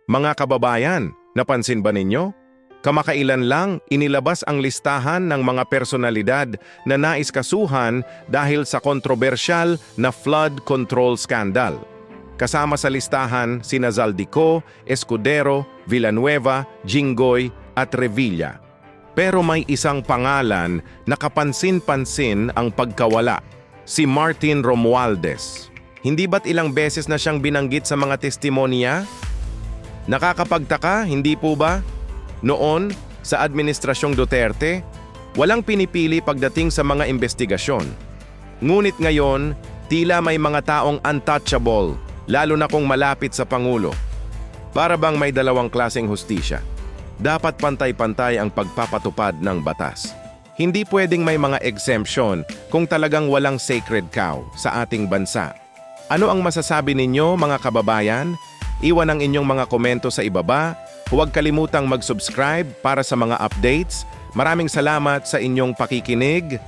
Mga kababayan, napansin ba ninyo? Kamakailan lang inilabas ang listahan ng mga personalidad na nais kasuhan dahil sa kontrobersyal na flood control scandal. Kasama sa listahan sina Zaldico, Escudero, Villanueva, Jinggoy at Revilla. Pero may isang pangalan na kapansin-pansin ang pagkawala, si Martin Romualdez. Hindi ba't ilang beses na siyang binanggit sa mga testimonya? Nakakapagtaka, hindi po ba? Noon, sa Administrasyong Duterte, walang pinipili pagdating sa mga investigasyon. Ngunit ngayon, tila may mga taong untouchable, lalo na kung malapit sa Pangulo. Para bang may dalawang klaseng hustisya. Dapat pantay-pantay ang pagpapatupad ng batas. Hindi pwedeng may mga exemption kung talagang walang sacred cow sa ating bansa. Ano ang masasabi ninyo, mga kababayan? Iwan ang inyong mga komento sa ibaba. Huwag kalimutang mag-subscribe para sa mga updates. Maraming salamat sa inyong pakikinig.